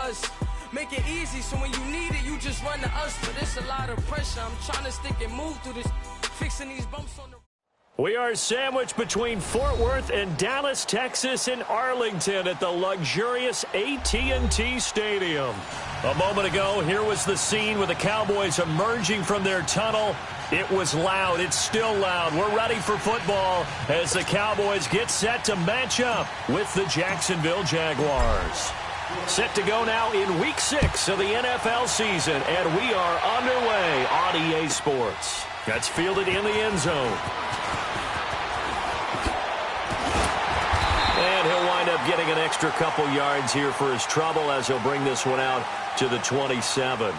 us. Make it easy so when you need it, you just run to us. But it's a lot of pressure. I'm trying to stick and move through this, fixing these bumps on the... We are sandwiched between Fort Worth and Dallas, Texas, and Arlington at the luxurious AT&T Stadium. A moment ago, here was the scene with the Cowboys emerging from their tunnel. It was loud. It's still loud. We're ready for football as the Cowboys get set to match up with the Jacksonville Jaguars. Set to go now in Week 6 of the NFL season, and we are underway on EA Sports. That's fielded in the end zone. And he'll wind up getting an extra couple yards here for his trouble as he'll bring this one out to the 27.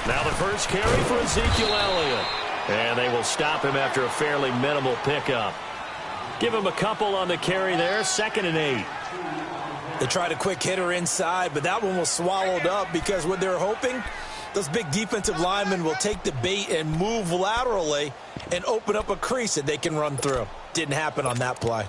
Now the first carry for Ezekiel Elliott. And they will stop him after a fairly minimal pickup. Give him a couple on the carry there, 2nd and 8. They tried a quick hitter inside, but that one was swallowed up because what they're hoping, those big defensive linemen will take the bait and move laterally and open up a crease that they can run through. Didn't happen on that play.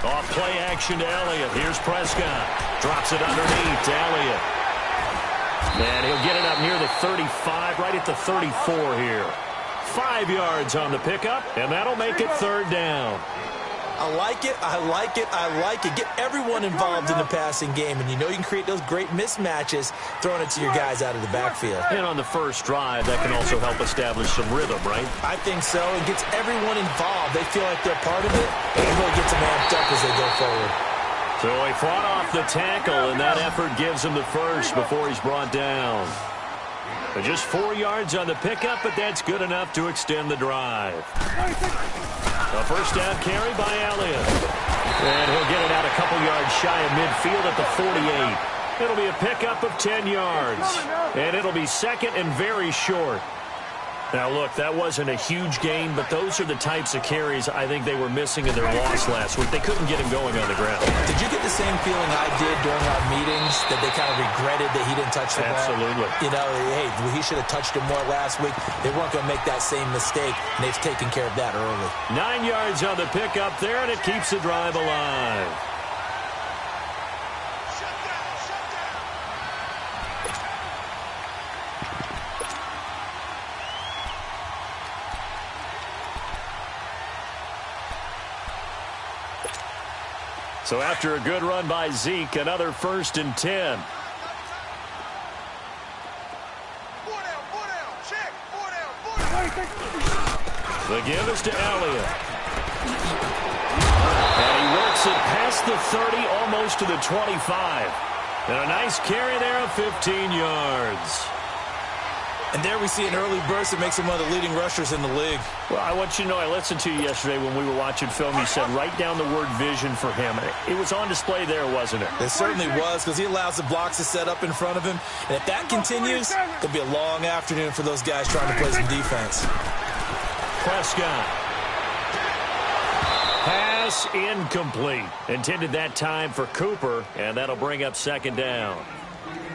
Off play action to Elliott. Here's Prescott. Drops it underneath to Elliott. And he'll get it up near the 35, right at the 34 here. 5 yards on the pickup, and that'll make it 3rd down. I like it, I like it, I like it. Get everyone involved in the passing game, and you know you can create those great mismatches throwing it to your guys out of the backfield. And on the first drive, that can also help establish some rhythm, right? I think so. It gets everyone involved. They feel like they're part of it, and it really gets them amped up as they go forward. So he fought off the tackle, and that effort gives him the first before he's brought down. Just 4 yards on the pickup, but that's good enough to extend the drive. A first down carry by Elliott. And he'll get it out a couple yards shy of midfield at the 48. It'll be a pickup of 10 yards. And it'll be 2nd and very short. Now, look, that wasn't a huge gain, but those are the types of carries I think they were missing in their loss last week. They couldn't get him going on the ground. Did you get the same feeling I did during our meetings, that they kind of regretted that he didn't touch the ball? Absolutely. You know, hey, he should have touched him more last week. They weren't going to make that same mistake, and they've taken care of that early. 9 yards on the pickup there, and it keeps the drive alive. So after a good run by Zeke, another 1st and 10. The give is to Elliott. And he works it past the 30, almost to the 25. And a nice carry there of 15 yards. And there we see an early burst that makes him one of the leading rushers in the league. Well, I want you to know, I listened to you yesterday when we were watching film. You said write down the word vision for him. It was on display there, wasn't it? It certainly was, because he allows the blocks to set up in front of him. And if that continues, it'll be a long afternoon for those guys trying to play some defense. Prescott. Pass incomplete. Intended that time for Cooper, and that'll bring up 2nd down.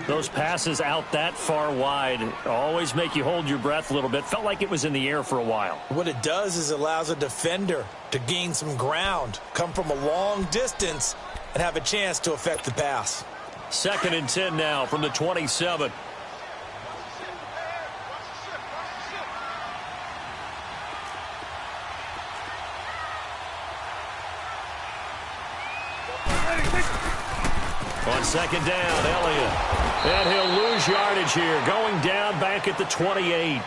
Those passes out that far wide always make you hold your breath a little bit. Felt like it was in the air for a while. What it does is it allows a defender to gain some ground, come from a long distance, and have a chance to affect the pass. 2nd and 10 now from the 27. On 2nd down, Elliott. And he'll lose yardage here, going down back at the 28.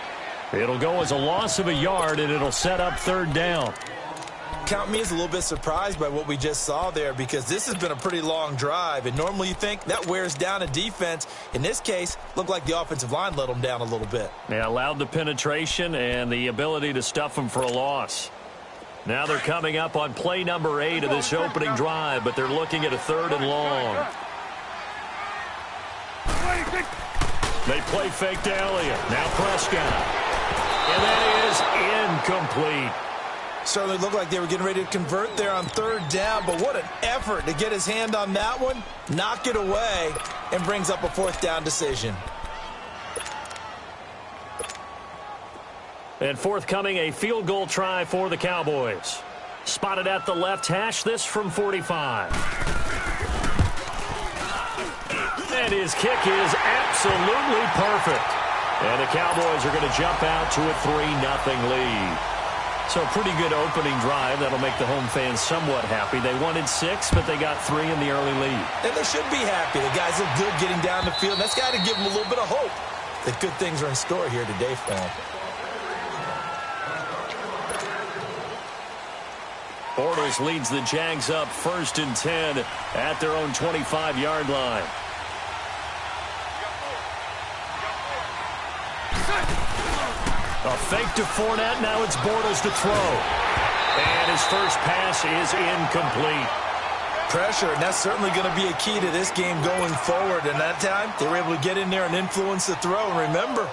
It'll go as a loss of a yard, and it'll set up 3rd down. count me as a little bit surprised by what we just saw there, because this has been a pretty long drive, and normally you think that wears down a defense. In this case, looked like the offensive line let them down a little bit. Yeah, allowed the penetration and the ability to stuff them for a loss. Now they're coming up on play number 8 of this opening drive, but they're looking at a 3rd and long. They play fake to Elliott. Now Prescott. And that is incomplete. Certainly looked like they were getting ready to convert there on 3rd down, but what an effort to get his hand on that one, knock it away, and brings up a 4th down decision. And forthcoming, a field goal try for the Cowboys. Spotted at the left hash, this from 45. And his kick is absolutely perfect. And the Cowboys are going to jump out to a 3-0 lead. So a pretty good opening drive. That'll make the home fans somewhat happy. They wanted 6, but they got 3 in the early lead. And they should be happy. The guys look good getting down the field. That's got to give them a little bit of hope that good things are in store here today for them. Bortles leads the Jags up 1st and 10 at their own 25-yard line. A fake to Fournette. Now it's Bortles to throw. And his first pass is incomplete. Pressure, and that's certainly going to be a key to this game going forward. And that time, they were able to get in there and influence the throw. And remember,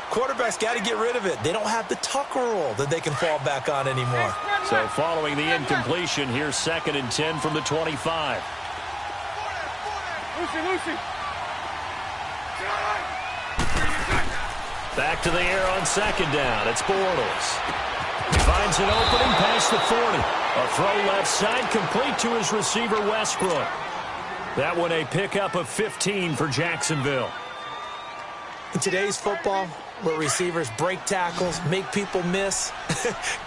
quarterbacks got to get rid of it. They don't have the Tucker rule that they can fall back on anymore. So following the incompletion, here's 2nd and 10 from the 25. Lucy. Back to the air on 2nd down. It's Bortles. He finds an opening past the 40. A throw left side complete to his receiver, Westbrook. That one a pickup of 15 for Jacksonville. In today's football, where receivers break tackles, make people miss,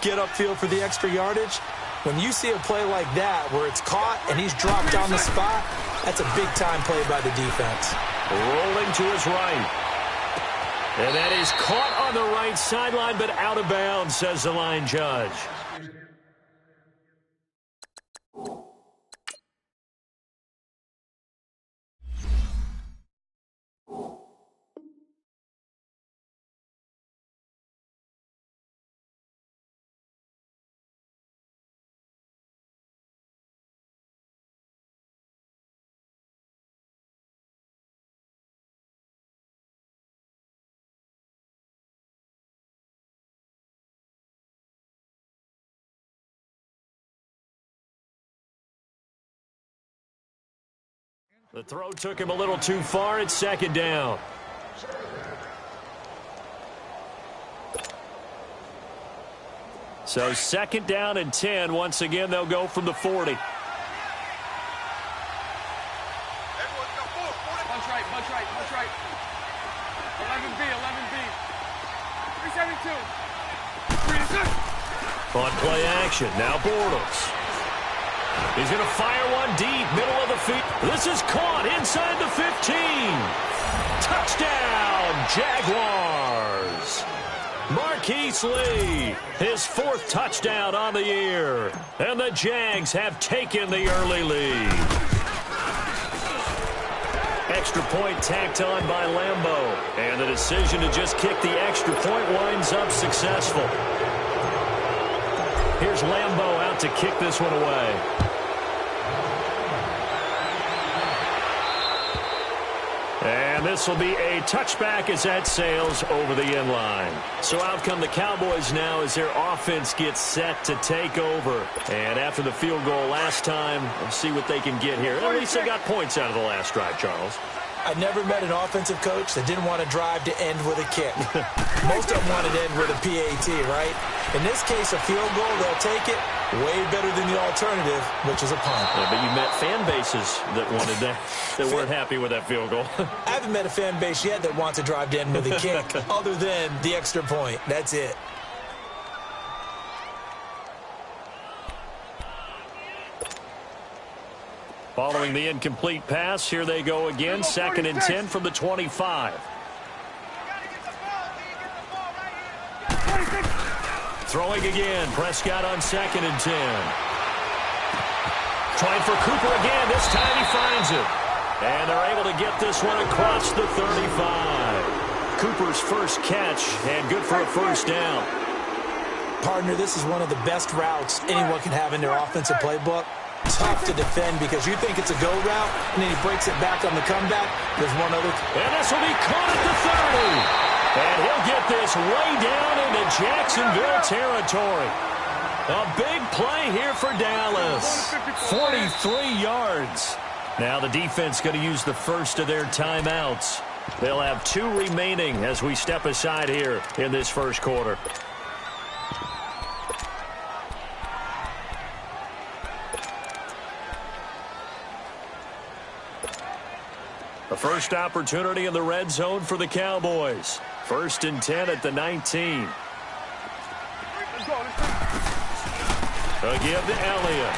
get upfield for the extra yardage, when you see a play like that where it's caught and he's dropped on the spot, that's a big-time play by the defense. Rolling to his right. And that is caught on the right sideline, but out of bounds, says the line judge. The throw took him a little too far. It's 2nd down. So 2nd down and 10. Once again, they'll go from the 40. Bunch right. 11B. 372. On play action, now Bortles. He's going to fire one deep, middle of the field. This is caught inside the 15. Touchdown, Jaguars. Marquise Lee, his 4th touchdown on the year. And the Jags have taken the early lead. Extra point tacked on by Lambeau. And the decision to just kick the extra point winds up successful. Here's Lambeau out to kick this one away. And this will be a touchback as that sails over the end line. So out come the Cowboys now as their offense gets set to take over. And after the field goal last time, we'll see what they can get here. At least they got points out of the last drive, Charles. I never met an offensive coach that didn't want to drive to end with a kick. Most of them wanted to end with a PAT, right? In this case, a field goal, they'll take it. Way better than the alternative, which is a punt. Yeah, but you met fan bases that wanted that, that weren't happy with that field goal. I haven't met a fan base yet that wants to drive to end with a kick other than the extra point. That's it. Following the incomplete pass, here they go again. 2nd and 10 from the 25. Throwing again. Prescott on 2nd and 10. Trying for Cooper again. This time he finds it. And they're able to get this one across the 35. Cooper's first catch, and good for a first down. Partner, this is one of the best routes anyone can have in their offensive playbook. Tough to defend because you think it's a go route, and then he breaks it back on the comeback. There's one other. And this will be caught at the 30. And he'll get this way down into Jacksonville territory. A big play here for Dallas. 43 yards. Now the defense going to use the first of their timeouts. They'll have 2 remaining as we step aside here in this first quarter. The first opportunity in the red zone for the Cowboys. 1st and 10 at the 19. A give to Elliott.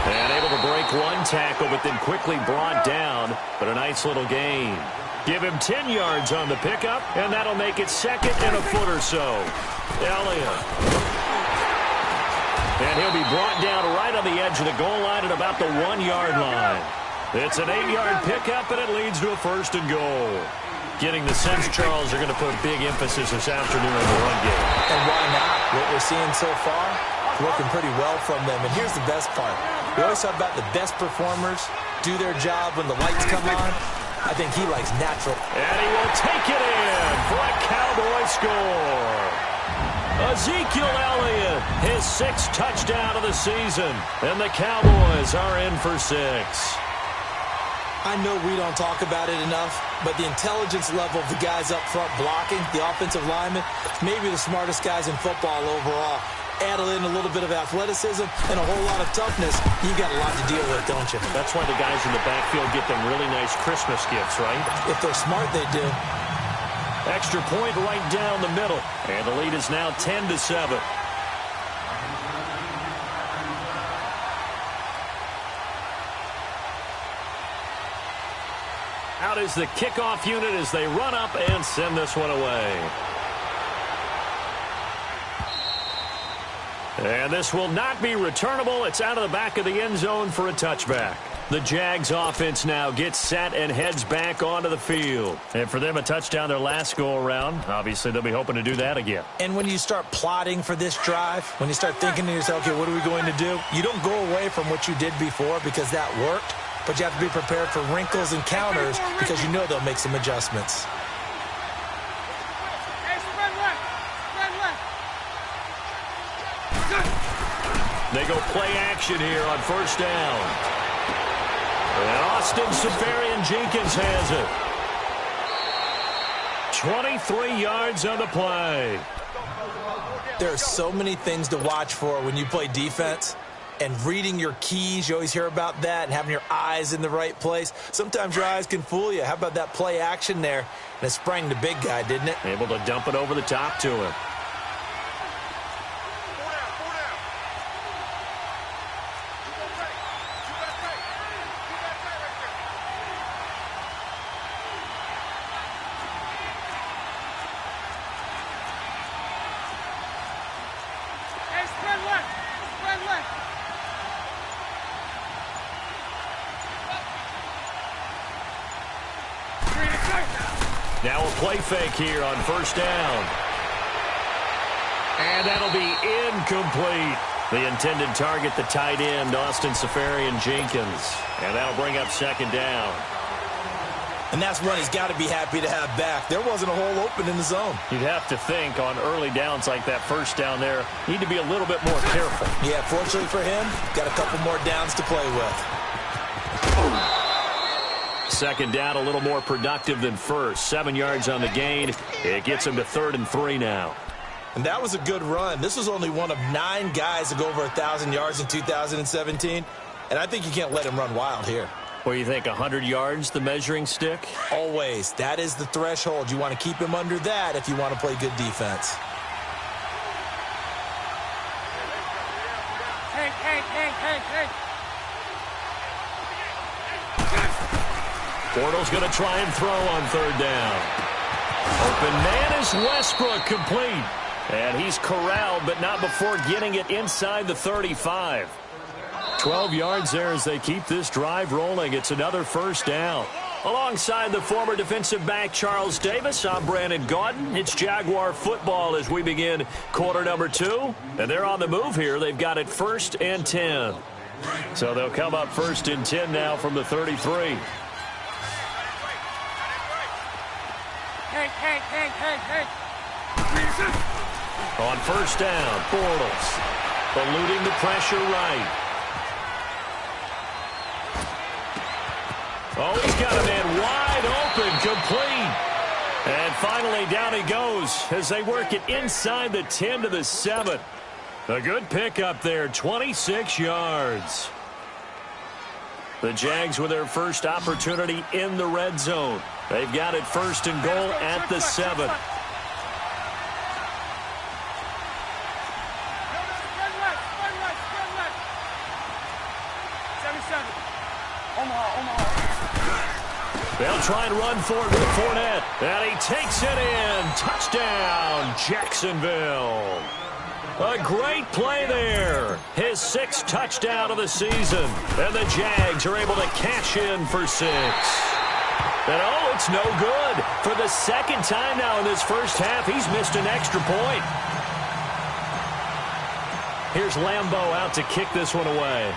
And able to break one tackle, but then quickly brought down. But a nice little gain. Give him 10 yards on the pickup, and that'll make it 2nd and a foot or so. Elliott. And he'll be brought down right on the edge of the goal line at about the 1-yard line. It's an 8-yard pickup, and it leads to a 1st and goal. Getting the sense, Charles, are going to put big emphasis this afternoon on the run game. And why not? What we're seeing so far, working pretty well from them. And here's the best part. We always talk about the best performers do their job when the lights come on. I think he likes natural. And he will take it in for a Cowboy score. Ezekiel Elliott, his 6th touchdown of the season. And the Cowboys are in for 6. I know we don't talk about it enough, but the intelligence level of the guys up front blocking, the offensive linemen, maybe the smartest guys in football overall. Add in a little bit of athleticism and a whole lot of toughness, you got a lot to deal with, don't you? That's why the guys in the backfield get them really nice Christmas gifts, right? If they're smart, they do. Extra point right down the middle. And the lead is now 10-7. Out is the kickoff unit as they run up and send this one away. And this will not be returnable. It's out of the back of the end zone for a touchback. The Jags offense now gets set and heads back onto the field. And for them, a touchdown their last go-around. Obviously, they'll be hoping to do that again. And when you start plotting for this drive, when you start thinking to yourself, okay, what are we going to do? You don't go away from what you did before because that worked. But you have to be prepared for wrinkles and counters because you know they'll make some adjustments. They go play action here on 1st down. And Austin Seferian-Jenkins has it. 23 yards on the play. There are so many things to watch for when you play defense. And reading your keys, you always hear about that, and having your eyes in the right place. Sometimes your eyes can fool you. How about that play action there? And it sprang the big guy, didn't it? Able to dump it over the top to him. Now a play fake here on 1st down. And that'll be incomplete. The intended target, the tight end, Austin Seferian-Jenkins. And that'll bring up 2nd down. And that's one he's got to be happy to have back. There wasn't a hole open in the zone. You'd have to think on early downs like that 1st down there, need to be a little bit more careful. Yeah, fortunately for him, got a couple more downs to play with. 2nd down, a little more productive than 1st. 7 yards on the gain. It gets him to 3rd and 3 now. And that was a good run. This was only one of 9 guys to go over 1,000 yards in 2017. And I think you can't let him run wild here. What do you think, 100 yards, the measuring stick? Always. That is the threshold. You want to keep him under that if you want to play good defense. Hey. Bortles going to try and throw on 3rd down. Open man is Westbrook, complete. And he's corralled, but not before getting it inside the 35. 12 yards there as they keep this drive rolling. It's another first down. Alongside the former defensive back Charles Davis, I'm Brandon Gaudin. It's Jaguar football as we begin quarter number 2. And they're on the move here. They've got it 1st and 10. So they'll come up 1st and 10 now from the 33. Hey. On 1st down, Bortles eluding the pressure right. Oh, he's got a man wide open, complete. And finally down he goes as they work it inside the 10 to the 7. A good pickup there, 26 yards. The Jags with their first opportunity in the red zone. They've got it 1st and goal at the 7. They'll try and run for it with Fournette. And he takes it in. Touchdown, Jacksonville. A great play there. His 6th touchdown of the season. And the Jags are able to cash in for 6. And oh, it's no good. For the 2nd time now in this first half, he's missed an extra point. Here's Lambeau out to kick this one away.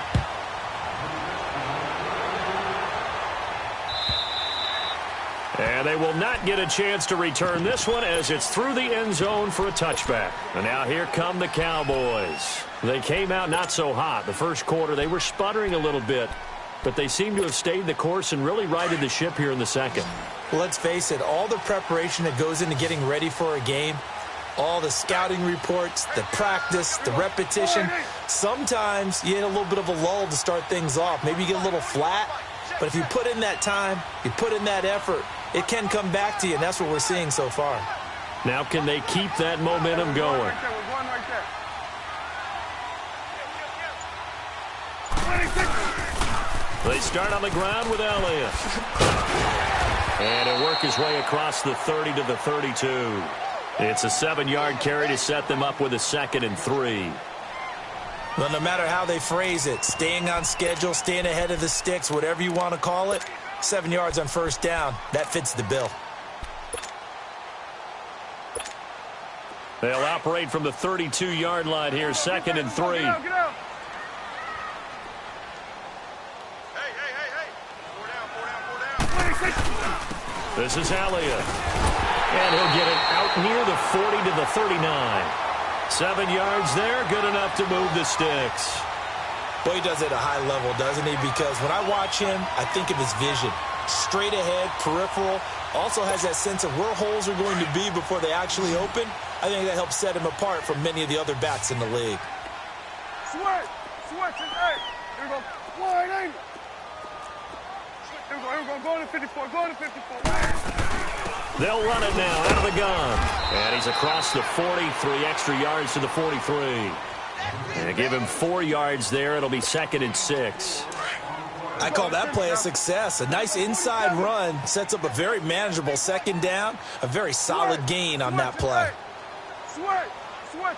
And they will not get a chance to return this one as it's through the end zone for a touchback. And now here come the Cowboys. They came out not so hot. The first quarter, they were sputtering a little bit, but they seem to have stayed the course and really righted the ship here in the second. Well, let's face it, all the preparation that goes into getting ready for a game, all the scouting reports, the practice, the repetition, sometimes you hit a little bit of a lull to start things off. Maybe you get a little flat, but if you put in that time, you put in that effort, it can come back to you, and that's what we're seeing so far. Now can they keep that momentum going? They start on the ground with Elliott. And he'll work his way across the 30 to the 32. It's a 7-yard carry to set them up with a 2nd and 3. Well, no matter how they phrase it, staying on schedule, staying ahead of the sticks, whatever you want to call it, 7 yards on 1st down, that fits the bill. They'll operate from the 32-yard line here, 2nd and 3. Get out. This is Elliott. And he'll get it out near the 40 to the 39. 7 yards there, good enough to move the sticks. Well, he does it at a high level, doesn't he? Because when I watch him, I think of his vision. Straight ahead, peripheral. Also has that sense of where holes are going to be before they actually open. I think that helps set him apart from many of the other bats in the league. Switch, and hey, here we go. Wide angle. Here we go, go to 54, They'll run it now out of the gun. And he's across the 40, 3 extra yards to the 43. And give him 4 yards there. It'll be 2nd and 6. I call that play a success. A nice inside run sets up a very manageable 2nd down. A very solid gain on that play. Switch, and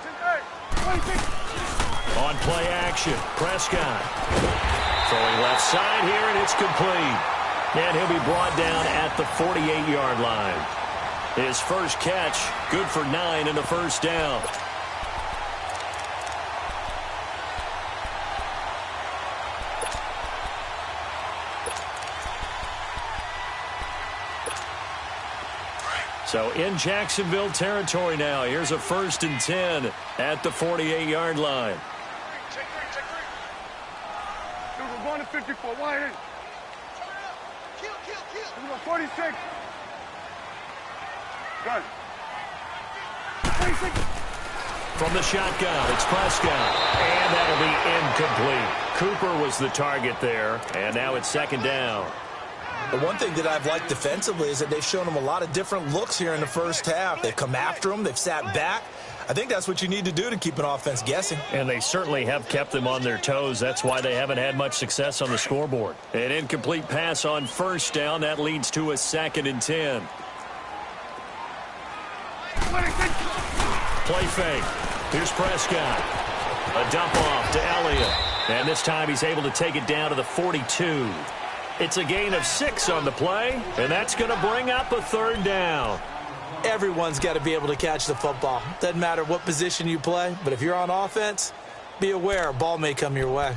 26. On play action, Prescott. Throwing left side here, and it's complete. And he'll be brought down at the 48-yard line. His first catch, good for 9 and a 1st down. So in Jacksonville territory now. Here's a 1st and 10 at the 48-yard line. Check 3. We're going to 54, wide in. We're going 46. Gun. 26. From the shotgun, it's Prescott. And that'll be incomplete. Cooper was the target there. And now it's 2nd down. The one thing that I've liked defensively is that they've shown him a lot of different looks here in the first half. They've come after him. They've sat back. I think that's what you need to do to keep an offense guessing. And they certainly have kept them on their toes. That's why they haven't had much success on the scoreboard. An incomplete pass on 1st down. That leads to a 2nd and 10. Play fake. Here's Prescott. A dump off to Elliott. And this time he's able to take it down to the 42. It's a gain of 6 on the play, and that's going to bring up a third down. Everyone's got to be able to catch the football. Doesn't matter what position you play, but if you're on offense, be aware a ball may come your way.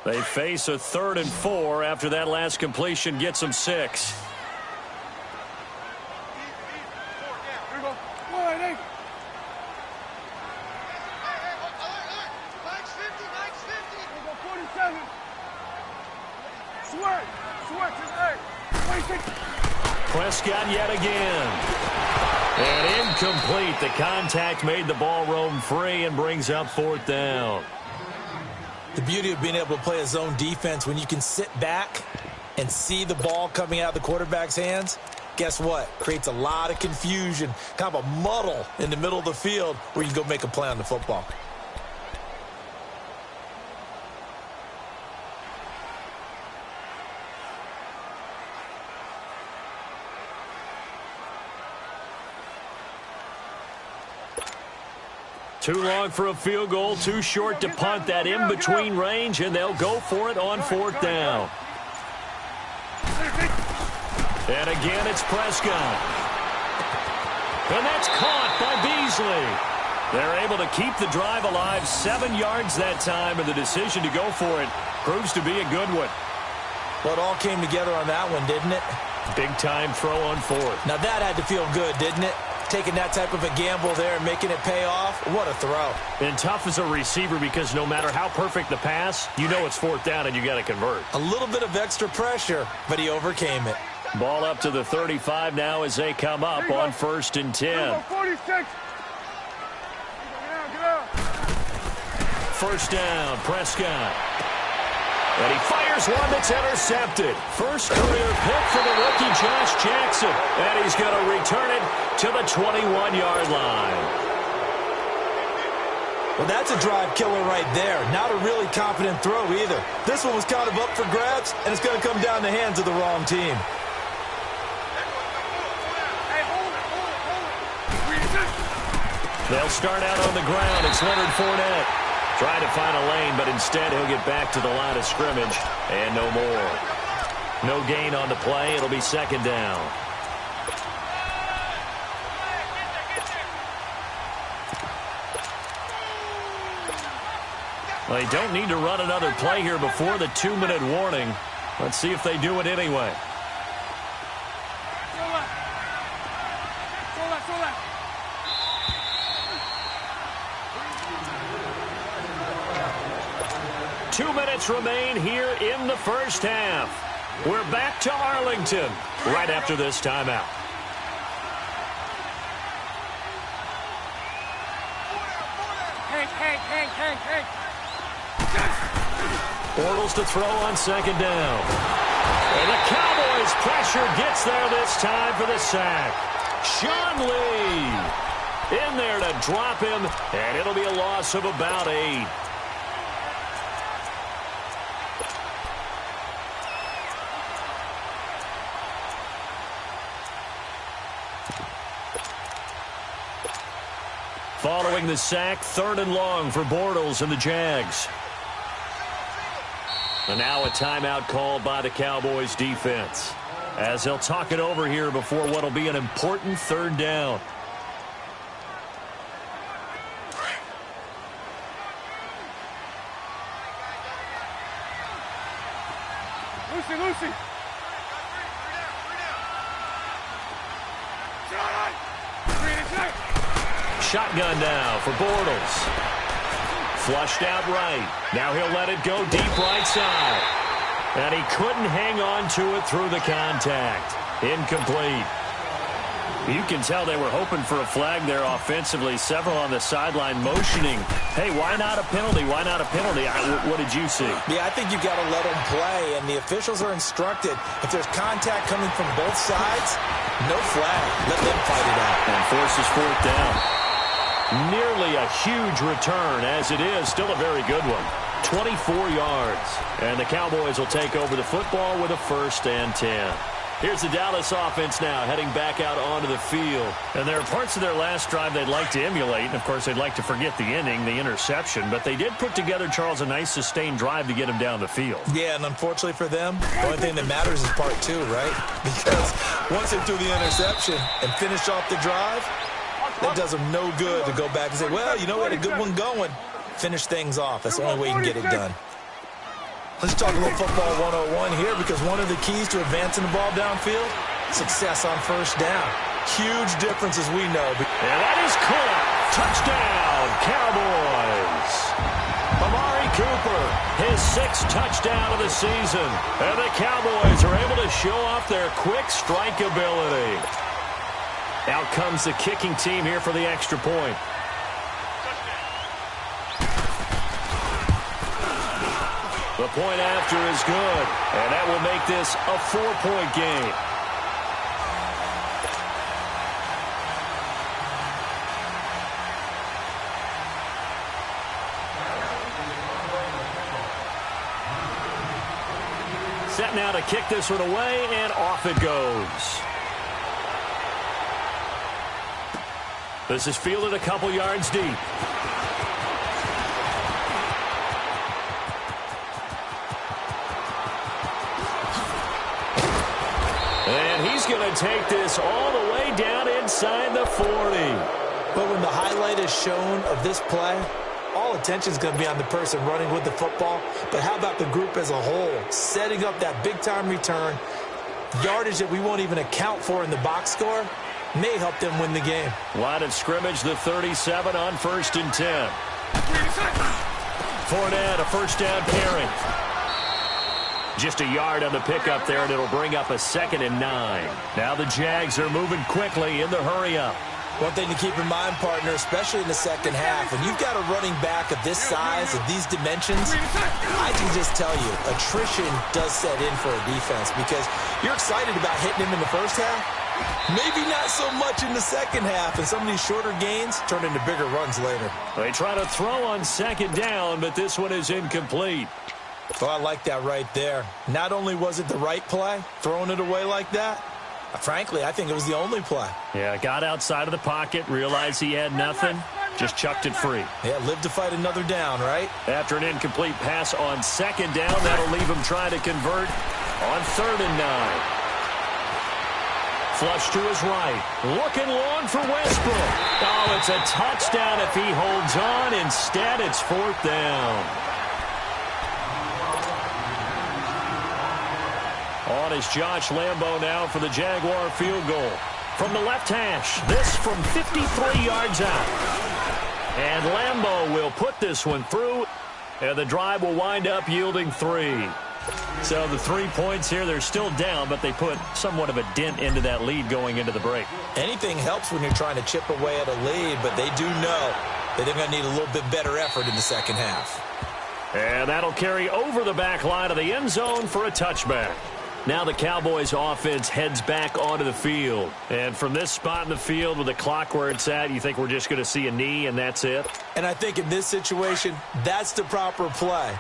They face a 3rd and 4 after that last completion gets them 6. Here we go. Wide eight. Here we go, 47. Switch is 8. 26. Prescott yet again. And incomplete. The contact made the ball roam free and brings up 4th down. The beauty of being able to play a zone defense when you can sit back and see the ball coming out of the quarterback's hands, guess what? Creates a lot of confusion, kind of a muddle in the middle of the field where you can go make a play on the football. Too long for a field goal, too short to punt. That in-between range, and they'll go for it on 4th down. And again, it's Prescott. And that's caught by Beasley. They're able to keep the drive alive, 7 yards that time, and the decision to go for it proves to be a good one. Well, it all came together on that one, didn't it? Big-time throw on 4th. Now, that had to feel good, didn't it? Taking that type of a gamble there and making it pay off, what a throw. And tough as a receiver because no matter how perfect the pass, you know it's 4th down and you got to convert. A little bit of extra pressure, but he overcame it. Ball up to the 35 now as they come up on 1st and 10. 46. 1st down, Prescott. And he fires one that's intercepted. First career pick for the rookie Josh Jackson. And he's going to return it to the 21-yard line. Well, that's a drive killer right there. Not a really confident throw either. This one was kind of up for grabs, and it's going to come down the hands of the wrong team. They'll start out on the ground. It's Leonard Fournette. Trying to find a lane, but instead he'll get back to the line of scrimmage, and no more. No gain on the play. It'll be 2nd down. Well, they don't need to run another play here before the 2-minute warning. Let's see if they do it anyway. Two minutes remain here in the first half. We're back to Arlington right after this timeout. Hey. Bortles to throw on 2nd down. And the Cowboys' pressure gets there this time for the sack. Sean Lee in there to drop him, and it'll be a loss of about 8. Following the sack, 3rd and long for Bortles and the Jags. And now a timeout called by the Cowboys defense, as they'll talk it over here before what will be an important 3rd down. Lucy. Shotgun now for Bortles. Flushed out right. Now he'll let it go deep right side. And he couldn't hang on to it through the contact. Incomplete. You can tell they were hoping for a flag there offensively. Several on the sideline motioning. Hey, why not a penalty? Why not a penalty? What did you see? Yeah, I think you've got to let them play, and the officials are instructed. If there's contact coming from both sides, no flag. Let them fight it out. And forces 4th down. Nearly a huge return, as it is still a very good one. 24 yards. And the Cowboys will take over the football with a 1st and 10. Here's the Dallas offense now heading back out onto the field. And there are parts of their last drive they'd like to emulate. And, of course, they'd like to forget the inning, the interception. But they did put together, Charles, a nice sustained drive to get them down the field. Yeah, and unfortunately for them, the only thing that matters is part 2, right? Because once they threw the interception and finished off the drive, that does them no good to go back and say, well, you know what, a good one going. Finish things off. That's the only way you can get it done. Let's talk a little football 101 here, because one of the keys to advancing the ball downfield, success on 1st down. Huge difference, as we know. And that is caught. Touchdown, Cowboys. Amari Cooper, his 6th touchdown of the season. And the Cowboys are able to show off their quick strike ability. Out comes the kicking team here for the extra point. The point after is good, and that will make this a 4-point game. Set now to kick this one away, and off it goes. This is fielded a couple yards deep. And he's going to take this all the way down inside the 40. But when the highlight is shown of this play, all attention is going to be on the person running with the football. But how about the group as a whole, setting up that big-time return, yardage that we won't even account for in the box score, may help them win the game. Line of scrimmage, the 37 on 1st and 10. Fournette, a 1st down carry. Just a yard on the pickup there, and it'll bring up a 2nd and 9. Now the Jags are moving quickly in the hurry-up. One thing to keep in mind, partner, especially in the second half, when you've got a running back of this size, of these dimensions, I can just tell you, attrition does set in for a defense, because you're excited about hitting him in the first half. Maybe not so much in the second half, and some of these shorter gains turn into bigger runs later. They try to throw on 2nd down, but this one is incomplete. Oh, I like that right there. Not only was it the right play, throwing it away like that, frankly, I think it was the only play. Yeah, got outside of the pocket, realized he had nothing, just chucked it free. Yeah, live to fight another down, right? After an incomplete pass on 2nd down, that'll leave him trying to convert on 3rd and 9. Flush to his right. Looking long for Westbrook. Oh, it's a touchdown if he holds on. Instead, it's 4th down. On is Josh Lambo now for the Jaguar field goal. From the left hash, this from 53 yards out. And Lambo will put this one through, and the drive will wind up yielding 3. So the 3 points here, they're still down, but they put somewhat of a dent into that lead going into the break. Anything helps when you're trying to chip away at a lead, but they do know that they're going to need a little bit better effort in the second half. And that'll carry over the back line of the end zone for a touchback. Now the Cowboys offense heads back onto the field. And from this spot in the field with the clock where it's at, you think we're just going to see a knee and that's it? And I think in this situation, that's the proper play.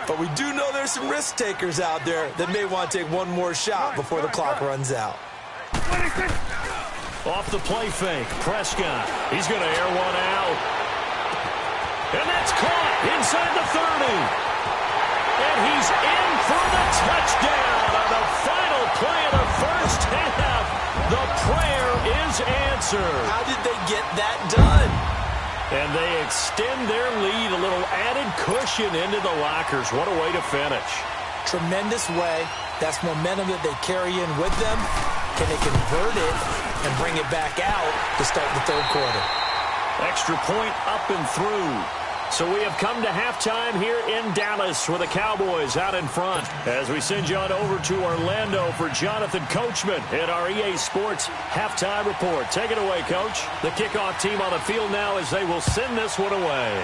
But we do know there's some risk takers out there that may want to take one more shot before the clock runs out. Off the play fake, Prescott. He's going to air one out. And that's caught inside the 30. And he's in for the touchdown on the final play of the first half. The prayer is answered. How did they get that done? And they extend their lead, a little added cushion into the lockers. What a way to finish. Tremendous way. That's momentum that they carry in with them. Can they convert it and bring it back out to start the third quarter? Extra point up and through. So we have come to halftime here in Dallas with the Cowboys out in front. As we send you on over to Orlando for Jonathan Coachman in our EA Sports Halftime Report. Take it away, Coach. The kickoff team on the field now as they will send this one away.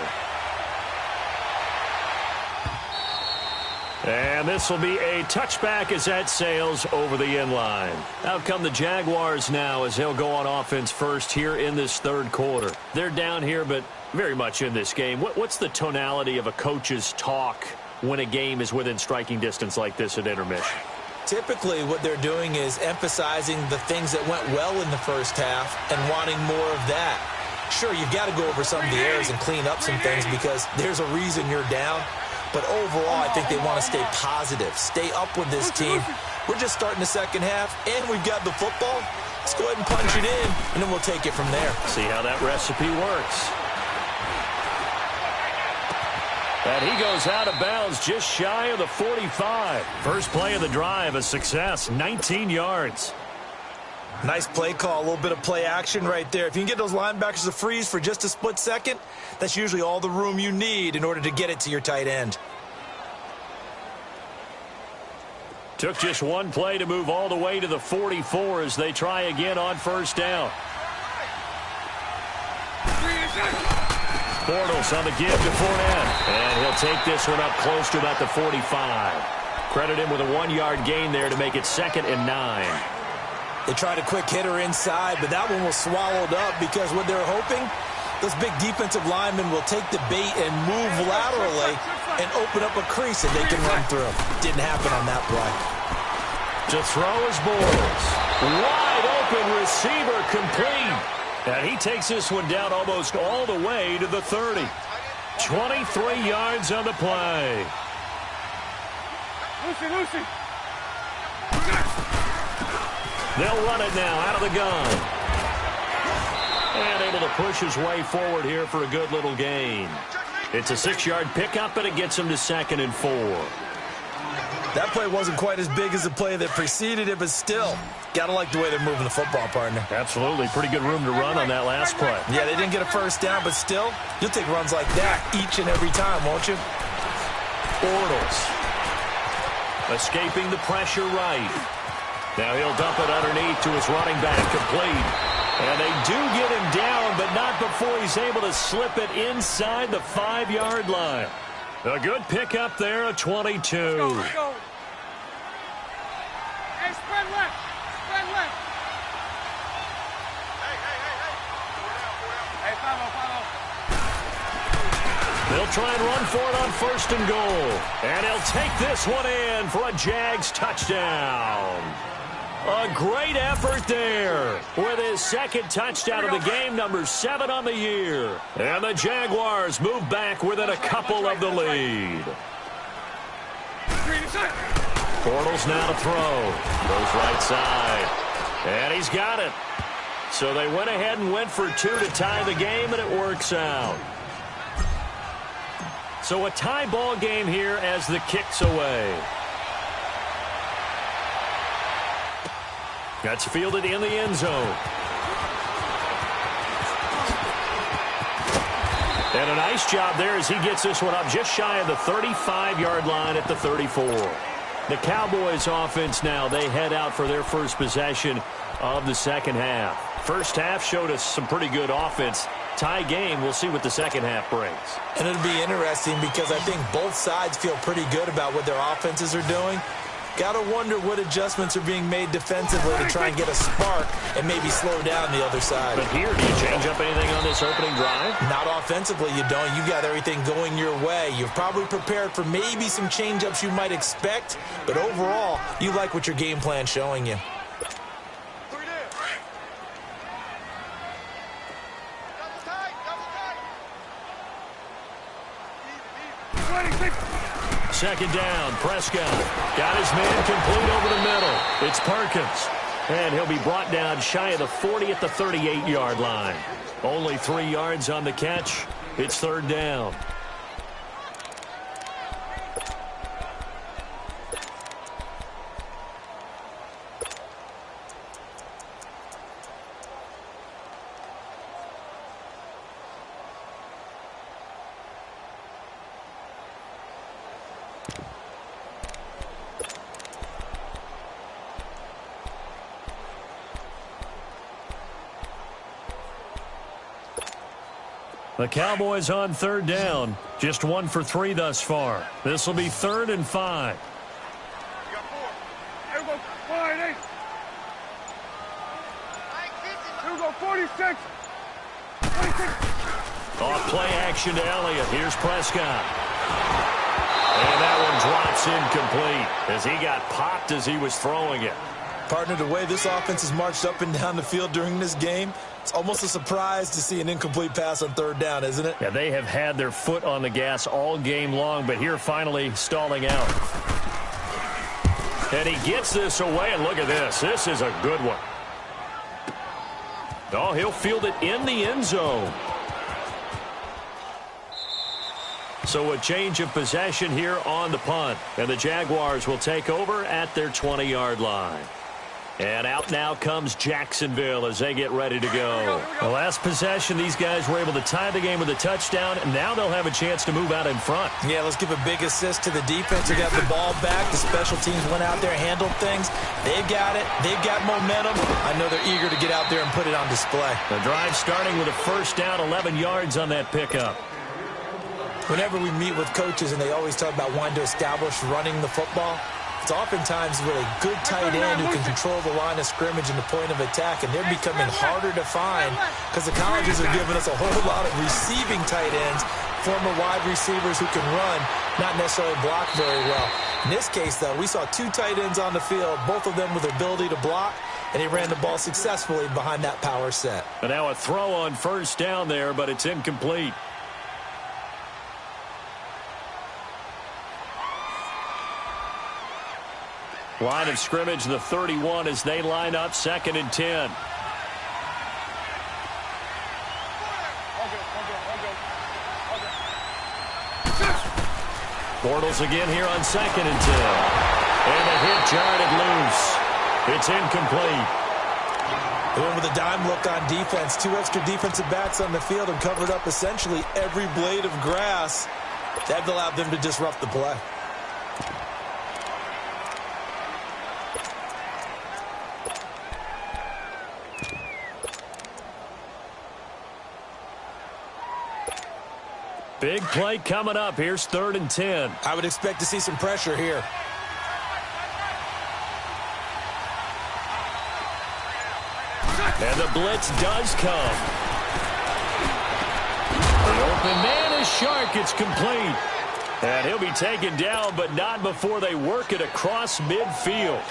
And this will be a touchback as that sails over the end line. Out come the Jaguars now as they'll go on offense first here in this third quarter. They're down here, but very much in this game. What's the tonality of a coach's talk when a game is within striking distance like this at intermission? Typically, what they're doing is emphasizing the things that went well in the first half and wanting more of that. Sure, you've got to go over some of the errors and clean up some things because there's a reason you're down. But overall, I think they want to stay positive, stay up with this team. We're just starting the second half, and we've got the football. Let's go ahead and punch it in, and then we'll take it from there. See how that recipe works. And he goes out of bounds just shy of the 45. First play of the drive, a success, 19 yards. Nice play call, a little bit of play action right there. If you can get those linebackers to freeze for just a split second, that's usually all the room you need in order to get it to your tight end. Took just one play to move all the way to the 44 as they try again on first down. Bortles on the give to Fournette. And he'll take this one up close to about the 45. Credit him with a 1-yard gain there to make it 2nd and 9. They tried a quick hitter inside, but that one was swallowed up because what they're hoping, those big defensive linemen will take the bait and move laterally and open up a crease that they can run through. Didn't happen on that play. To throw is Bortles. Wide open receiver complete. And he takes this one down almost all the way to the 30. 23 yards on the play. Lucy. They'll run it now out of the gun. And able to push his way forward here for a good little gain. It's a 6-yard pickup, and it gets him to 2nd and 4. That play wasn't quite as big as the play that preceded it, but still, got to like the way they're moving the football, partner. Absolutely. Pretty good room to run on that last play. Yeah, they didn't get a first down, but still, you'll take runs like that each and every time, won't you? Bortles. Escaping the pressure right. Now he'll dump it underneath to his running back, complete. And they do get him down, but not before he's able to slip it inside the 5-yard line. A good pickup there, a 22. Let's go. Hey, spread left. Hey, follow. They'll try and run for it on 1st and goal. And he'll take this one in for a Jags touchdown. A great effort there with his 2nd touchdown of the game, number 7 on the year. And the Jaguars move back within a couple of the lead. Bortles now to throw. Goes right side. And he's got it. So they went ahead and went for 2 to tie the game, and it works out. So a tie ball game here as the kick's away. That's fielded in the end zone. And a nice job there as he gets this one up just shy of the 35-yard line at the 34. The Cowboys offense now, they head out for their first possession of the second half. First half showed us some pretty good offense. Tie game, we'll see what the second half brings. And it'll be interesting because I think both sides feel pretty good about what their offenses are doing. Got to wonder what adjustments are being made defensively to try and get a spark and maybe slow down the other side. But here, do you change up anything on this opening drive? Not offensively, you don't. You got everything going your way. You've probably prepared for maybe some change-ups you might expect, but overall, you like what your game plan's showing you. Second down, Prescott got his man complete over the middle. It's Perkins, and he'll be brought down shy of the 40 at the 38-yard line. Only 3 yards on the catch. It's 3rd down. The Cowboys on third down. Just 1 for 3 thus far. This will be 3rd and 5. You got 4. Here we go. Wide 8. Here we go. 46. 46. Off play action to Elliott. Here's Prescott. And that one drops incomplete as he got popped as he was throwing it. Partner, the way this offense has marched up and down the field during this game, it's almost a surprise to see an incomplete pass on third down, isn't it? Yeah, they have had their foot on the gas all game long, but here finally stalling out. And he gets this away, and look at this. This is a good one. Oh, he'll field it in the end zone. So a change of possession here on the punt. And the Jaguars will take over at their 20-yard line. And out now comes Jacksonville as they get ready to go. The last possession, these guys were able to tie the game with a touchdown, and now they'll have a chance to move out in front. Yeah, let's give a big assist to the defense who got the ball back. The special teams went out there, handled things. They've got it. They've got momentum. I know they're eager to get out there and put it on display. The drive starting with a first down, 11 yards on that pickup. Whenever we meet with coaches and they always talk about wanting to establish running the football, it's oftentimes with a good tight end who can control the line of scrimmage and the point of attack, and they're becoming harder to find because the colleges are giving us a whole lot of receiving tight ends, former wide receivers who can run, not necessarily block very well. In this case, though, we saw 2 tight ends on the field, both of them with the ability to block, and he ran the ball successfully behind that power set. And now a throw on first down there, but it's incomplete. Line of scrimmage, the 31, as they line up 2nd and 10. Bortles again here on 2nd and 10. And the hit jarred loose. It's incomplete. They went with a dime look on defense. 2 extra defensive backs on the field and covered up essentially every blade of grass. That allowed them to disrupt the play. Big play coming up. Here's 3rd and 10. I would expect to see some pressure here. And the blitz does come. The open man is Shark. It's complete. And he'll be taken down, but not before they work it across midfield.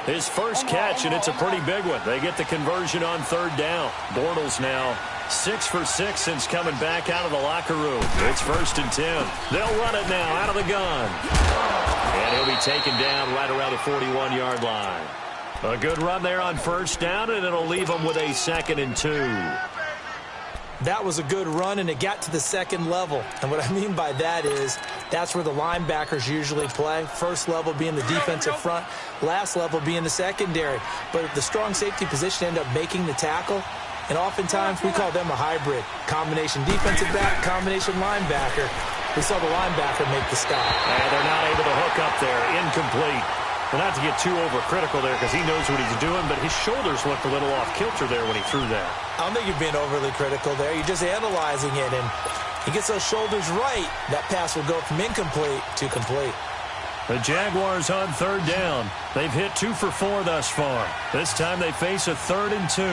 His first catch, and it's a pretty big one. They get the conversion on 3rd down. Bortles now 6 for 6 since coming back out of the locker room. It's 1st and 10. They'll run it now out of the gun. And he'll be taken down right around the 41-yard line. A good run there on 1st down, and it'll leave them with a 2nd and 2. That was a good run, and it got to the 2nd level. And what I mean by that is that's where the linebackers usually play. First level being the defensive front, last level being the secondary. But the strong safety position ended up making the tackle. And oftentimes we call them a hybrid. Combination defensive back, combination linebacker. We saw the linebacker make the stop. And they're not able to hook up there. Incomplete. Well, not to get too overcritical there because he knows what he's doing, but his shoulders looked a little off kilter there when he threw that. I don't think you're being overly critical there. You're just analyzing it, and he gets those shoulders right. That pass will go from incomplete to complete. The Jaguars on 3rd down. They've hit 2 for 4 thus far. This time they face a 3rd and 2.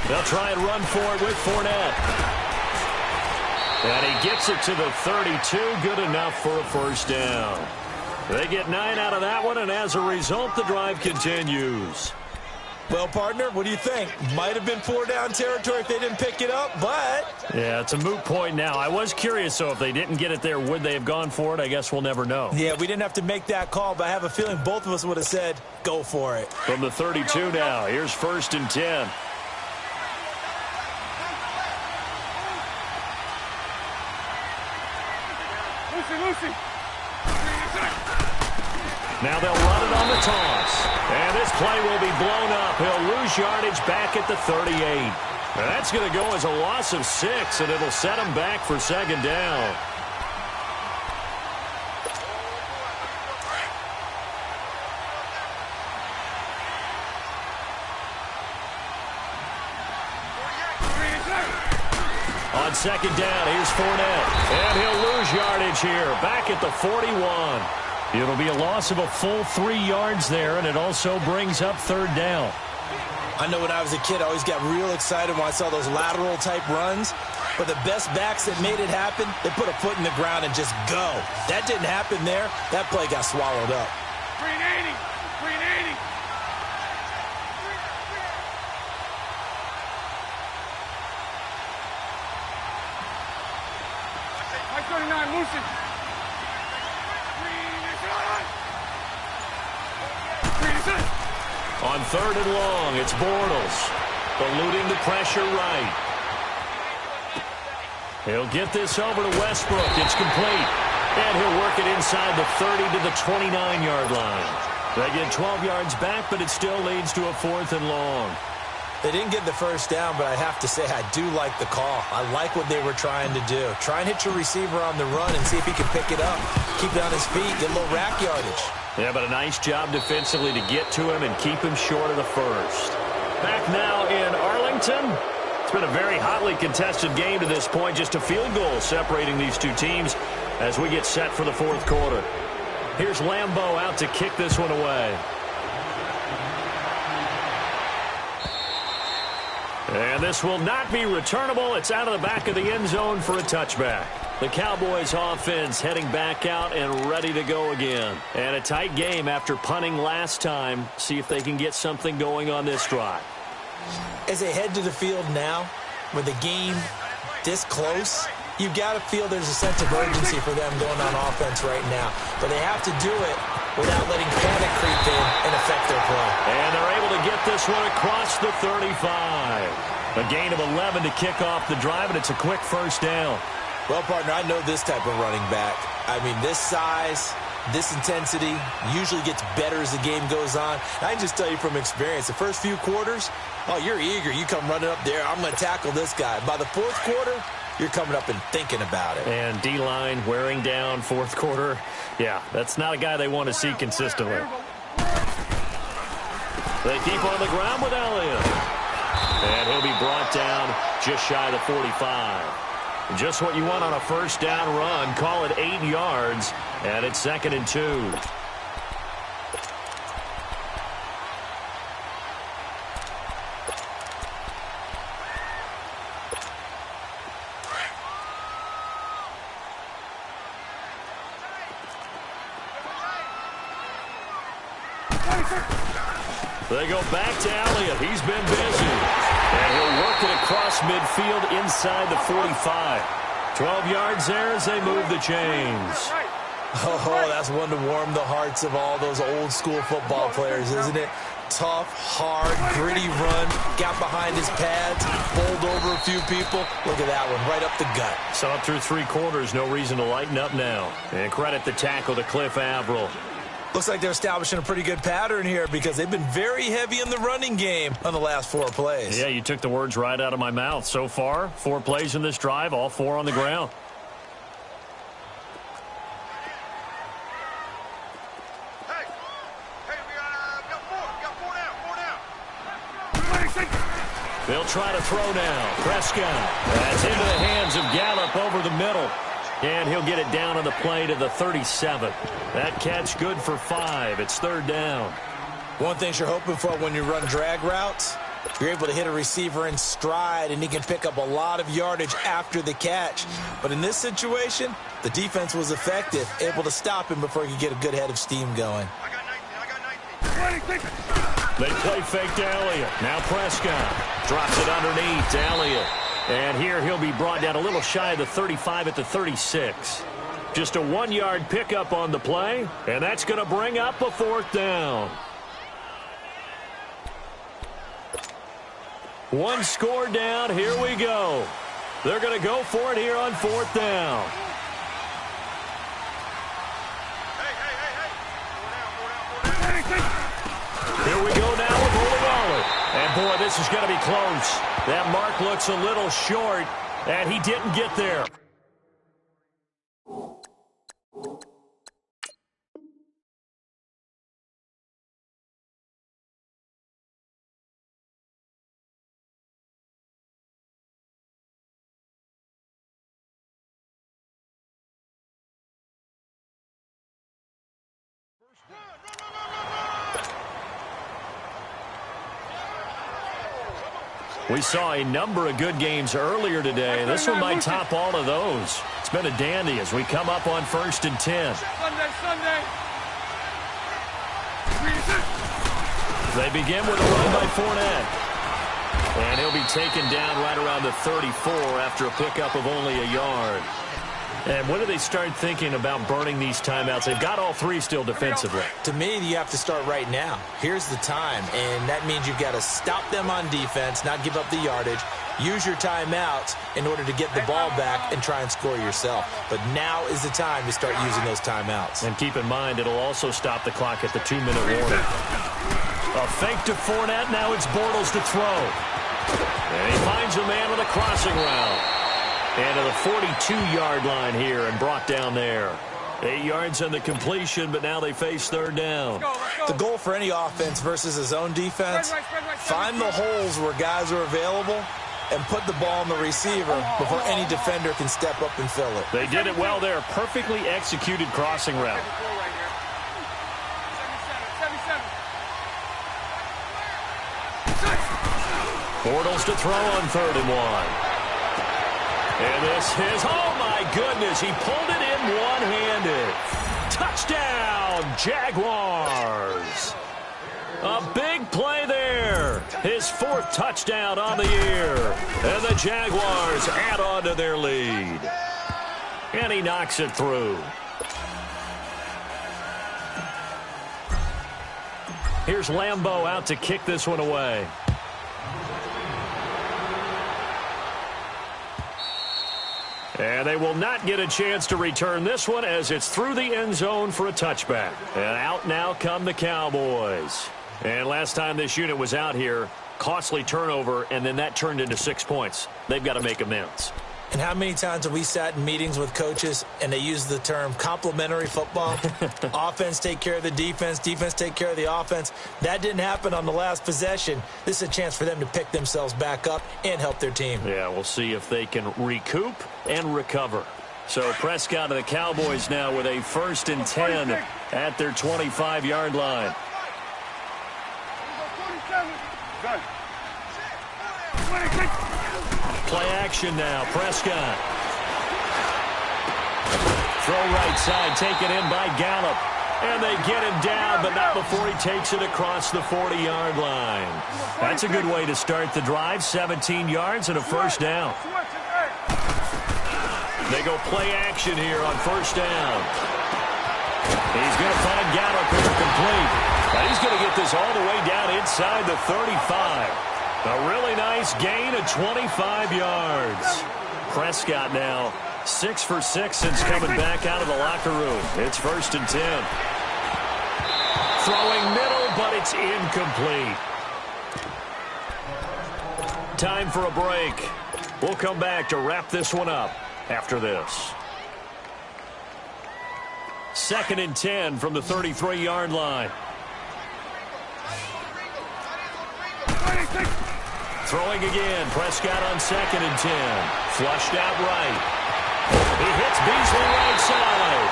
They'll try and run for it with Fournette. And he gets it to the 32. Good enough for a first down. They get 9 out of that one, and as a result, the drive continues. Well, partner, what do you think? Might have been 4-down territory if they didn't pick it up, but... Yeah, it's a moot point now. I was curious, so if they didn't get it there, would they have gone for it? I guess we'll never know. Yeah, we didn't have to make that call, but I have a feeling both of us would have said, go for it. From the 32 now, here's 1st and 10. Lucy. Now they'll run it on the toss. And this play will be blown up. He'll lose yardage back at the 38. Now that's going to go as a loss of 6, and it'll set him back for 2nd down. second down. Here's Fournette. And he'll lose yardage here. Back at the 41. It'll be a loss of a full 3 yards there, and it also brings up third down. I know when I was a kid, I always got real excited when I saw those lateral-type runs. But the best backs that made it happen, they put a foot in the ground and just go. That didn't happen there. That play got swallowed up. Green 80. Green 80. High 39, Lucy. Green is on. Green is on. On third and long, it's Bortles. Eluding the pressure right. He'll get this over to Westbrook. It's complete. And he'll work it inside the 30 to the 29-yard line. They get 12 yards back, but it still leads to a 4th and long. They didn't get the first down, but I have to say I do like the call. I like what they were trying to do. Try and hit your receiver on the run and see if he can pick it up. Keep it on his feet, get a little rack yardage. Yeah, but a nice job defensively to get to him and keep him short of the first. Back now in Arlington. It's been a very hotly contested game to this point. Just a field goal separating these two teams as we get set for the fourth quarter. Here's Lambeau out to kick this one away. And this will not be returnable. It's out of the back of the end zone for a touchback. The Cowboys offense heading back out and ready to go again. And a tight game after punting last time. See if they can get something going on this drive. As they head to the field now, with the game this close, you've got to feel there's a sense of urgency for them going on offense right now. But they have to do it without letting panic creep in and affect their play. And they're able to get this one across the 35. A gain of 11 to kick off the drive, and it's a quick first down. Well, partner, I know this type of running back. I mean, this size, this intensity usually gets better as the game goes on. I can just tell you from experience, the first few quarters, oh, you're eager. You come running up there, I'm going to tackle this guy. By the fourth quarter, you're coming up and thinking about it. And D-line wearing down fourth quarter. Yeah, that's not a guy they want to see consistently. They keep on the ground with Elliott. And he'll be brought down just shy of the 45. Just what you want on a first down run. Call it 8 yards, and it's 2nd and 2. They go back to Elliott. He's been busy. And he'll work it across midfield inside the 45. 12 yards there as they move the chains. Oh, that's one to warm the hearts of all those old school football players, isn't it? Tough, hard, gritty run. Got behind his pads, bowled over a few people. Look at that one, right up the gut. Saw it through 3 quarters. No reason to lighten up now. And credit the tackle to Cliff Averill. Looks like they're establishing a pretty good pattern here because they've been very heavy in the running game on the last 4 plays. Yeah, you took the words right out of my mouth. So far, 4 plays in this drive, all 4 on the ground. They'll try to throw now. Prescott. That's into the hands of Gallup over the middle. And he'll get it down on the play to the 37. That catch good for 5. It's 3rd down. One thing you're hoping for when you run drag routes, you're able to hit a receiver in stride, and he can pick up a lot of yardage after the catch. But in this situation, the defense was effective, able to stop him before he could get a good head of steam going. They play fake to Elliott. Now Prescott drops it underneath to Elliott. And here he'll be brought down a little shy of the 35 at the 36. Just a 1-yard pickup on the play, and that's going to bring up a 4th down. 1 score down. Here we go. They're going to go for it here on 4th down. Here we go now with Olawale. And, boy, this is going to be close. That mark looks a little short, and he didn't get there. We saw a number of good games earlier today. This one might top all of those. It's been a dandy as we come up on 1st and 10. Sunday. They begin with a run by Fournette. And he'll be taken down right around the 34 after a pickup of only a yard. And when do they start thinking about burning these timeouts? They've got all three still defensively. To me, you have to start right now. Here's the time, and that means you've got to stop them on defense, not give up the yardage, use your timeouts in order to get the ball back and try and score yourself. But now is the time to start using those timeouts. And keep in mind, it'll also stop the clock at the 2-minute warning. A fake to Fournette. Now it's Bortles to throw. And he finds a man with a crossing route. And to the 42-yard line here and brought down there. 8 yards on the completion, but now they face 3rd down. Let's go. The goal for any offense versus a zone defense, find the holes where guys are available and put the ball on the receiver before any defender can step up and fill it. They did it well there. Perfectly executed crossing route. 77. Bortles to throw on 3rd and 1. And this is, oh my goodness, he pulled it in one-handed. Touchdown, Jaguars. A big play there. His 4th touchdown on the year. And the Jaguars add on to their lead. And he knocks it through. Here's Lambeau out to kick this one away. And they will not get a chance to return this one as it's through the end zone for a touchback. And out now come the Cowboys. And last time this unit was out here, costly turnover, and then that turned into 6 points. They've got to make amends. And how many times have we sat in meetings with coaches and they use the term complementary football? Offense take care of the defense, defense take care of the offense. That didn't happen on the last possession. This is a chance for them to pick themselves back up and help their team. Yeah, we'll see if they can recoup and recover. So Prescott and the Cowboys now with a 1st and 10 at their 25-yard line. Play action now. Prescott. Throw right side, taken in by Gallup. And they get him down, but not before he takes it across the 40-yard line. That's a good way to start the drive. 17 yards and a 1st down. They go play action here on 1st down. He's going to find Gallup here complete. And he's going to get this all the way down inside the 35. A really nice gain of 25 yards. Prescott now 6 for 6 since coming back out of the locker room. It's 1st and 10. Throwing middle, but it's incomplete. Time for a break. We'll come back to wrap this one up after this. 2nd and 10 from the 33-yard line. Throwing again. Prescott on 2nd and 10. Flushed out right. He hits Beasley right side.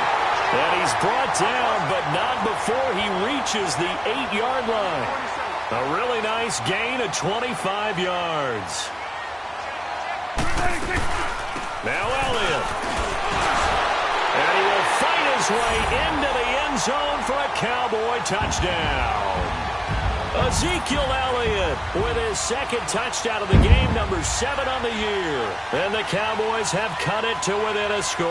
And he's brought down, but not before he reaches the 8-yard line. A really nice gain of 25 yards. Now Elliott. And he will fight his way into the end zone for a Cowboy touchdown. Ezekiel Elliott with his 2nd touchdown of the game, number 7 on the year. And the Cowboys have cut it to within a score.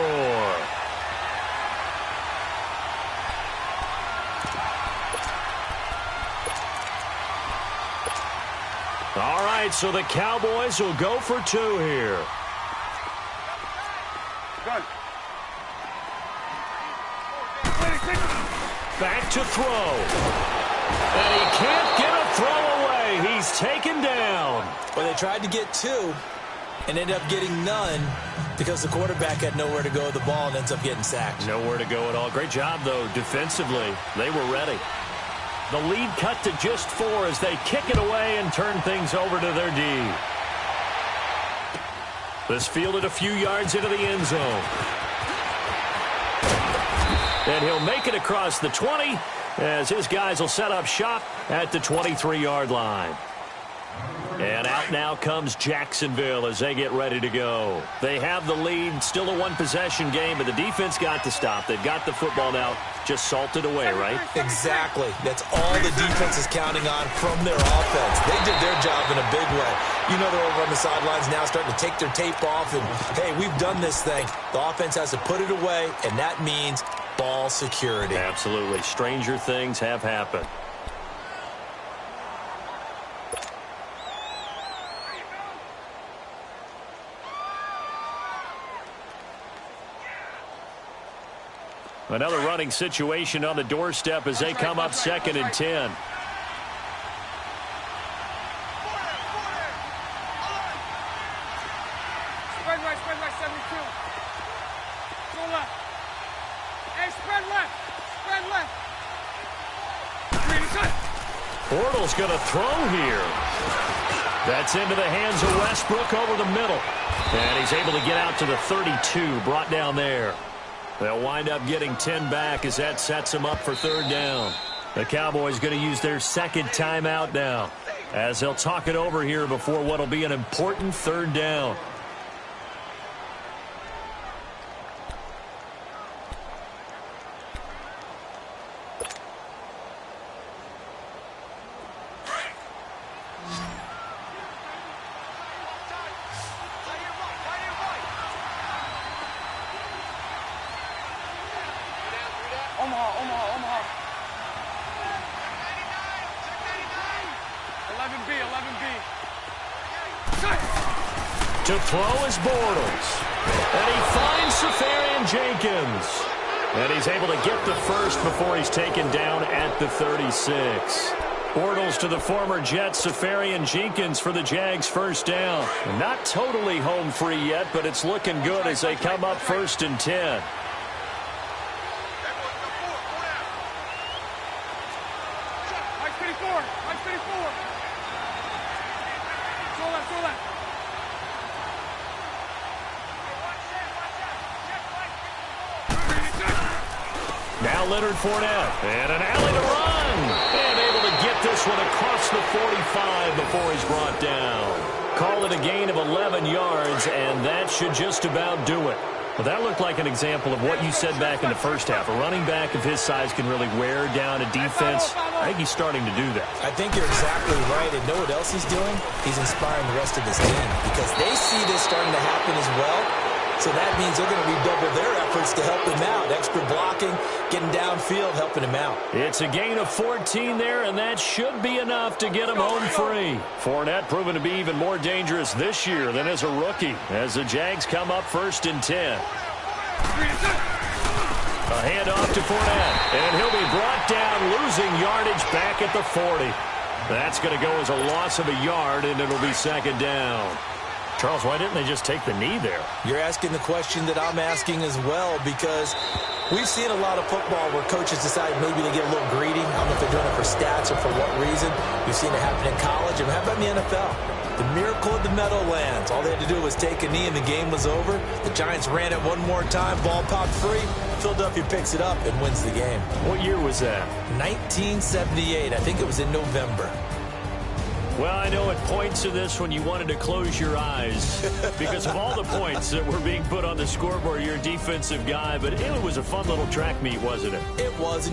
All right, so the Cowboys will go for 2 here. Back to throw. And he can't get a throw away. He's taken down. Well, they tried to get 2 and ended up getting none because the quarterback had nowhere to go with the ball and ends up getting sacked. Nowhere to go at all. Great job, though, defensively. They were ready. The lead cut to just 4 as they kick it away and turn things over to their D. This fielded a few yards into the end zone. And he'll make it across the 20 as his guys will set up shop at the 23-yard line. And out now comes Jacksonville as they get ready to go. They have the lead, still a one-possession game, but the defense got to stop. They've got the football now, just salted away, right? Exactly. That's all the defense is counting on from their offense. They did their job in a big way. You know they're over on the sidelines now starting to take their tape off, and, hey, we've done this thing. The offense has to put it away, and that means ball security. Absolutely. Stranger things have happened. Another running situation on the doorstep as they come up 2nd and 10. Spread right, 72. Go left. Hey, spread left. Spread left. Bortles going to throw here. That's into the hands of Westbrook over the middle. And he's able to get out to the 32, brought down there. They'll wind up getting 10 back as that sets them up for 3rd down. The Cowboys going to use their 2nd timeout now as they'll talk it over here before what will be an important 3rd down. Omaha. 11B. To throw is Bortles. And he finds Safarian Jenkins. And he's able to get the first before he's taken down at the 36. Bortles to the former Jet, Safarian Jenkins for the Jags' 1st down. Not totally home free yet, but it's looking good as they come up 1st and 10. Now Leonard Fournette, and an alley to run. And able to get this one across the 45 before he's brought down. Call it a gain of 11 yards, and that should just about do it. Well, that looked like an example of what you said back in the first half. A running back of his size can really wear down a defense. I think he's starting to do that. I think you're exactly right. And know what else he's doing? He's inspiring the rest of his team because they see this starting to happen as well. So that means they're going to redouble their efforts to help him out. Extra blocking, getting downfield, helping him out. It's a gain of 14 there, and that should be enough to get him home free. Fournette proven to be even more dangerous this year than as a rookie as the Jags come up 1st and 10. A handoff to Fournette, and he'll be brought down, losing yardage back at the 40. That's going to go as a loss of a yard, and it'll be 2nd down. Charles, why didn't they just take the knee there? You're asking the question that I'm asking as well, because we've seen a lot of football where coaches decide maybe they get a little greedy. I don't know if they're doing it for stats or for what reason. We've seen it happen in college. And how about in the NFL? The miracle of the Meadowlands. All they had to do was take a knee and the game was over. The Giants ran it one more time. Ball popped free. Philadelphia picks it up and wins the game. What year was that? 1978. I think it was in November. Well, I know at points of this when you wanted to close your eyes because of all the points that were being put on the scoreboard, you're a defensive guy, but it was a fun little track meet, wasn't it? It was, and